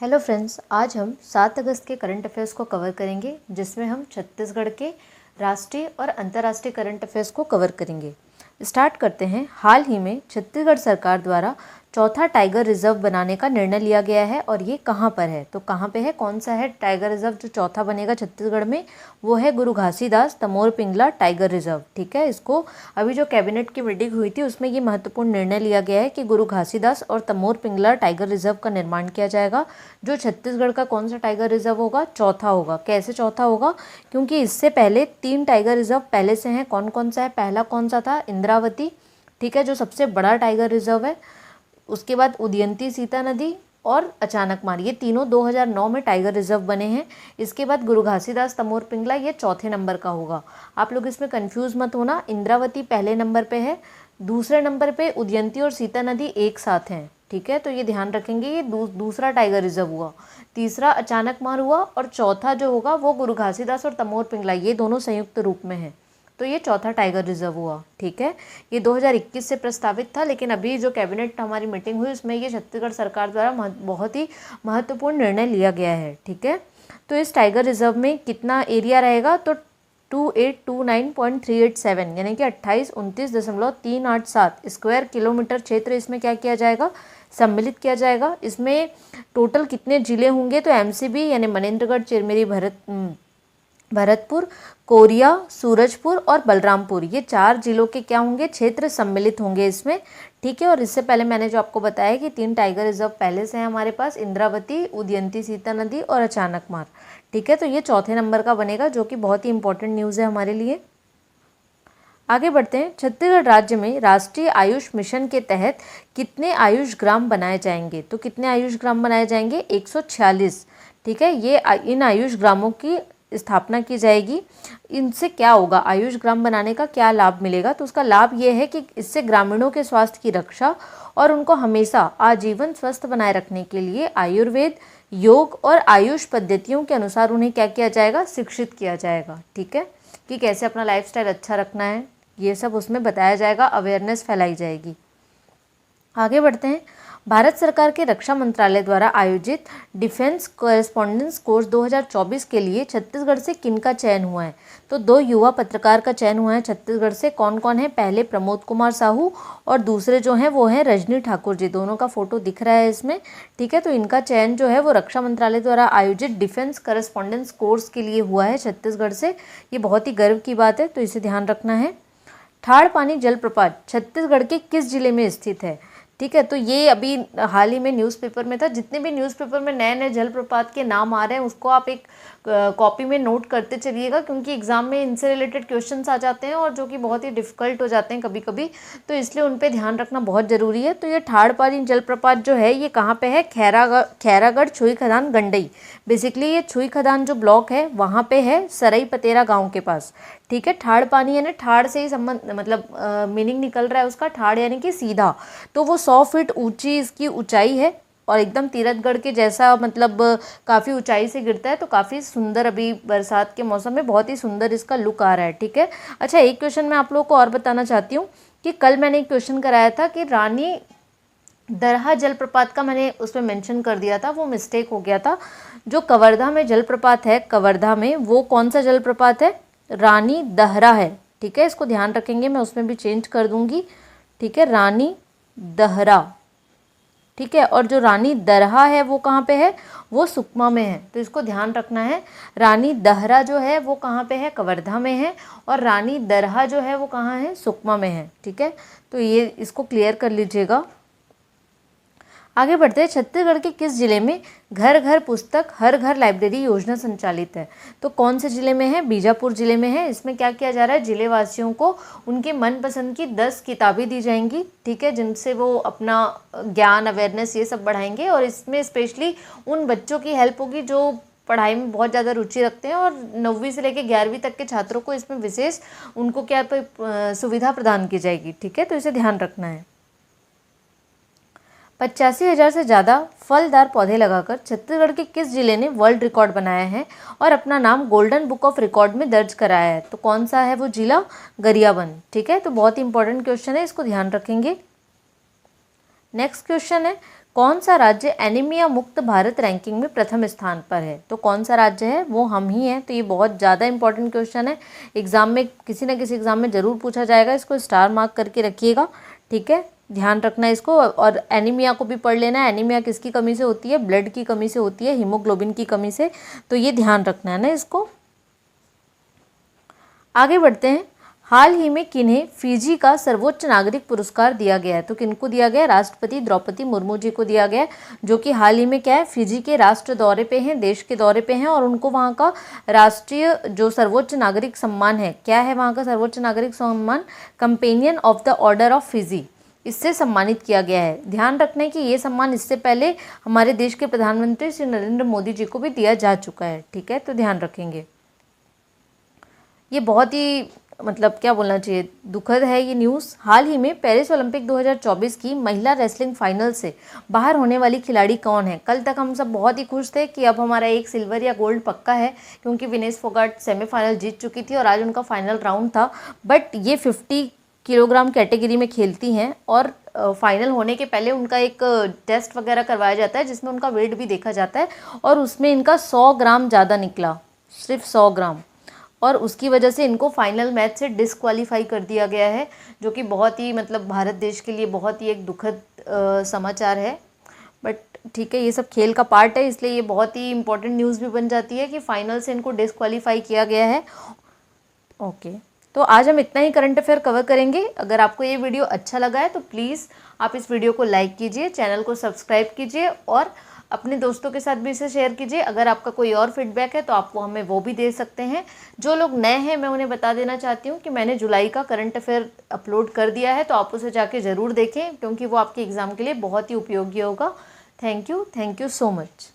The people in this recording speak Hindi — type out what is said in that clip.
हेलो फ्रेंड्स, आज हम 7 अगस्त के करंट अफेयर्स को कवर करेंगे, जिसमें हम छत्तीसगढ़ के राष्ट्रीय और अंतर्राष्ट्रीय करंट अफेयर्स को कवर करेंगे। स्टार्ट करते हैं। हाल ही में छत्तीसगढ़ सरकार द्वारा चौथा टाइगर रिजर्व बनाने का निर्णय लिया गया है और ये कहाँ पर है, तो कहाँ पे है, कौन सा है टाइगर रिजर्व जो चौथा बनेगा छत्तीसगढ़ में, वो है गुरु घासीदास तमोर पिंगला टाइगर रिजर्व। ठीक है, इसको अभी जो कैबिनेट की मीटिंग हुई थी उसमें ये महत्वपूर्ण निर्णय लिया गया है कि गुरु घासीदास और तमोर पिंगला टाइगर रिजर्व का निर्माण किया जाएगा, जो छत्तीसगढ़ का कौन सा टाइगर रिजर्व होगा, चौथा होगा। कैसे चौथा होगा, क्योंकि इससे पहले 3 टाइगर रिजर्व पहले से हैं। कौन कौन सा है, पहला कौन सा था, इंद्रावती, ठीक है, जो सबसे बड़ा टाइगर रिजर्व है। उसके बाद उदयंती सीता नदी और अचानकमार, ये तीनों 2009 में टाइगर रिजर्व बने हैं। इसके बाद गुरु घासीदास तमोर पिंगला, ये चौथे नंबर का होगा। आप लोग इसमें कंफ्यूज मत होना, इंद्रावती पहले नंबर पे है, दूसरे नंबर पे उदयंती और सीता नदी एक साथ हैं। ठीक है, तो ये ध्यान रखेंगे, ये दूसरा टाइगर रिजर्व हुआ, तीसरा अचानकमार हुआ और चौथा जो होगा वो गुरु घासीदास और तमोर पिंगला, ये दोनों संयुक्त रूप में हैं, तो ये चौथा टाइगर रिजर्व हुआ। ठीक है, ये 2021 से प्रस्तावित था, लेकिन अभी जो कैबिनेट हमारी मीटिंग हुई उसमें ये छत्तीसगढ़ सरकार द्वारा बहुत ही महत्वपूर्ण निर्णय लिया गया है। ठीक है, तो इस टाइगर रिजर्व में कितना एरिया रहेगा, तो 2829.387 यानी कि 2829.387 स्क्वायर किलोमीटर क्षेत्र इसमें क्या किया जाएगा, सम्मिलित किया जाएगा। इसमें टोटल कितने जिले होंगे, तो एमसीबी यानी मनेन्द्रगढ़, चिरमिरी, भरतपुर, कोरिया, सूरजपुर और बलरामपुर, ये 4 जिलों के क्या होंगे, क्षेत्र सम्मिलित होंगे इसमें। ठीक है, और इससे पहले मैंने जो आपको बताया कि 3 टाइगर रिजर्व पहले से हैं हमारे पास, इंद्रावती, उदयंती सीता नदी और अचानकमार। ठीक है, तो ये चौथे नंबर का बनेगा, जो कि बहुत ही इंपॉर्टेंट न्यूज़ है हमारे लिए। आगे बढ़ते हैं। छत्तीसगढ़ राज्य में राष्ट्रीय आयुष मिशन के तहत कितने आयुष ग्राम बनाए जाएंगे, तो कितने आयुष ग्राम बनाए जाएंगे, 146। ठीक है, ये इन आयुष ग्रामों की स्थापना की जाएगी। इनसे क्या होगा, आयुष ग्राम बनाने का क्या लाभ मिलेगा, तो उसका लाभ ये है कि इससे ग्रामीणों के स्वास्थ्य की रक्षा और उनको हमेशा आजीवन स्वस्थ बनाए रखने के लिए आयुर्वेद, योग और आयुष पद्धतियों के अनुसार उन्हें क्या किया जाएगा, शिक्षित किया जाएगा। ठीक है, कि कैसे अपना लाइफस्टाइल अच्छा रखना है, ये सब उसमें बताया जाएगा, अवेयरनेस फैलाई जाएगी। आगे बढ़ते हैं। भारत सरकार के रक्षा मंत्रालय द्वारा आयोजित डिफेंस कॉरेस्पॉन्डेंस कोर्स 2024 के लिए छत्तीसगढ़ से किनका चयन हुआ है, तो 2 युवा पत्रकार का चयन हुआ है छत्तीसगढ़ से। कौन कौन है, पहले प्रमोद कुमार साहू और दूसरे जो हैं वो हैं रजनी ठाकुर जी, दोनों का फोटो दिख रहा है इसमें। ठीक है, तो इनका चयन जो है वो रक्षा मंत्रालय द्वारा आयोजित डिफेंस कॉरेस्पॉन्डेंस कोर्स के लिए हुआ है छत्तीसगढ़ से। ये बहुत ही गर्व की बात है, तो इसे ध्यान रखना है। ठाड़ पानी जलप्रपात छत्तीसगढ़ के किस जिले में स्थित है, ठीक है, तो ये अभी हाल ही में न्यूज़पेपर में था। जितने भी न्यूज़पेपर में नए नए जलप्रपात के नाम आ रहे हैं उसको आप एक कॉपी में नोट करते चलिएगा, क्योंकि एग्जाम में इनसे रिलेटेड क्वेश्चंस आ जाते हैं और जो कि बहुत ही डिफ़िकल्ट हो जाते हैं कभी कभी, तो इसलिए उन पे ध्यान रखना बहुत ज़रूरी है। तो ये ठाड़ पानी जलप्रपात जो है ये कहाँ पे है, खैरागढ़ छुई खदान गंडई, बेसिकली ये छुई खदान जो ब्लॉक है वहाँ पे है, सरई पतेरा गाँव के पास। ठीक है, ठाड़ पानी यानी ठाड़ से ही संबंध, मतलब मीनिंग निकल रहा है उसका, ठाड़ यानी कि सीधा, तो वो 100 फीट ऊंची इसकी ऊंचाई है और एकदम तीरथगढ़ के जैसा, मतलब काफ़ी ऊंचाई से गिरता है, तो काफ़ी सुंदर, अभी बरसात के मौसम में बहुत ही सुंदर इसका लुक आ रहा है। ठीक है, अच्छा, एक क्वेश्चन मैं आप लोगों को और बताना चाहती हूँ कि कल मैंने एक क्वेश्चन कराया था कि रानी दरहा जलप्रपात का मैंने उसमें मेंशन कर दिया था, वो मिस्टेक हो गया था। जो कवर्धा में जलप्रपात है, कवर्धा में, वो कौन सा जलप्रपात है, रानी दहरा है। ठीक है, इसको ध्यान रखेंगे, मैं उसमें भी चेंज कर दूंगी। ठीक है, रानी दहरा। ठीक है, और जो रानी दरहा है वो कहाँ पे है, वो सुकमा में है, तो इसको ध्यान रखना है। रानी दहरा जो है वो कहाँ पे है, कवर्धा में है, और रानी दरहा जो है वो कहाँ है, सुकमा में है। ठीक है, तो ये इसको क्लियर कर लीजिएगा। आगे बढ़ते हैं। छत्तीसगढ़ के किस जिले में घर घर पुस्तक हर घर लाइब्रेरी योजना संचालित है, तो कौन से जिले में है, बीजापुर जिले में है। इसमें क्या किया जा रहा है, जिले वासियों को उनके मनपसंद की 10 किताबें दी जाएंगी। ठीक है, जिनसे वो अपना ज्ञान, अवेयरनेस ये सब बढ़ाएंगे, और इसमें स्पेशली उन बच्चों की हेल्प होगी जो पढ़ाई में बहुत ज़्यादा रुचि रखते हैं, और 9वीं से लेकर 11वीं तक के छात्रों को इसमें विशेष उनको क्या सुविधा प्रदान की जाएगी। ठीक है, तो इसे ध्यान रखना है। 85,000 से ज़्यादा फलदार पौधे लगाकर छत्तीसगढ़ के किस जिले ने वर्ल्ड रिकॉर्ड बनाया है और अपना नाम गोल्डन बुक ऑफ रिकॉर्ड में दर्ज कराया है, तो कौन सा है वो जिला, गरियाबंद। ठीक है, तो बहुत ही इंपॉर्टेंट क्वेश्चन है, इसको ध्यान रखेंगे। नेक्स्ट क्वेश्चन है, कौन सा राज्य एनीमिया मुक्त भारत रैंकिंग में प्रथम स्थान पर है? तो कौन सा राज्य है? वो हम ही हैं। तो ये बहुत ज़्यादा इंपॉर्टेंट क्वेश्चन है, एग्जाम में किसी न किसी एग्जाम में ज़रूर पूछा जाएगा, इसको स्टार मार्क करके रखिएगा, ठीक है, ध्यान रखना इसको। और एनीमिया को भी पढ़ लेना। एनीमिया किसकी कमी से होती है? ब्लड की कमी से होती है, हीमोग्लोबिन की कमी से, तो ये ध्यान रखना है ना इसको। आगे बढ़ते हैं। हाल ही में किन्हें फिजी का सर्वोच्च नागरिक पुरस्कार दिया गया है? तो किनको दिया गया? राष्ट्रपति द्रौपदी मुर्मू जी को दिया गया है, जो कि हाल ही में क्या है, फिजी के राष्ट्र दौरे पे हैं, देश के दौरे पे हैं, और उनको वहाँ का राष्ट्रीय जो सर्वोच्च नागरिक सम्मान है, क्या है वहाँ का सर्वोच्च नागरिक सम्मान? Companion of the order of Fiji, इससे सम्मानित किया गया है। ध्यान रखना है कि ये सम्मान इससे पहले हमारे देश के प्रधानमंत्री श्री नरेंद्र मोदी जी को भी दिया जा चुका है, ठीक है, तो ध्यान रखेंगे। ये बहुत ही मतलब क्या बोलना चाहिए, दुखद है ये न्यूज़। हाल ही में पेरिस ओलंपिक 2024 की महिला रेसलिंग फाइनल से बाहर होने वाली खिलाड़ी कौन है? कल तक हम सब बहुत ही खुश थे कि अब हमारा एक सिल्वर या गोल्ड पक्का है, क्योंकि विनेश फोगाट सेमीफाइनल जीत चुकी थी और आज उनका फाइनल राउंड था। बट ये 50 किलोग्राम कैटेगरी में खेलती हैं, और फाइनल होने के पहले उनका एक टेस्ट वगैरह करवाया जाता है, जिसमें उनका वेट भी देखा जाता है, और उसमें इनका 100 ग्राम ज़्यादा निकला, सिर्फ 100 ग्राम, और उसकी वजह से इनको फाइनल मैच से डिस्क्वालीफाई कर दिया गया है, जो कि बहुत ही मतलब भारत देश के लिए बहुत ही एक दुखद समाचार है। बट ठीक है, ये सब खेल का पार्ट है, इसलिए ये बहुत ही इंपॉर्टेंट न्यूज़ भी बन जाती है कि फाइनल से इनको डिस्क्वालीफाई किया गया है। ओके, तो आज हम इतना ही करंट अफेयर कवर करेंगे। अगर आपको ये वीडियो अच्छा लगा है तो प्लीज़ आप इस वीडियो को लाइक कीजिए, चैनल को सब्सक्राइब कीजिए, और अपने दोस्तों के साथ भी इसे शेयर कीजिए। अगर आपका कोई और फीडबैक है तो आप हमें वो भी दे सकते हैं। जो लोग नए हैं, मैं उन्हें बता देना चाहती हूँ कि मैंने जुलाई का करंट अफेयर अपलोड कर दिया है, तो आप उसे जाके ज़रूर देखें, क्योंकि वो आपके एग्ज़ाम के लिए बहुत ही उपयोगी होगा। Thank you so much.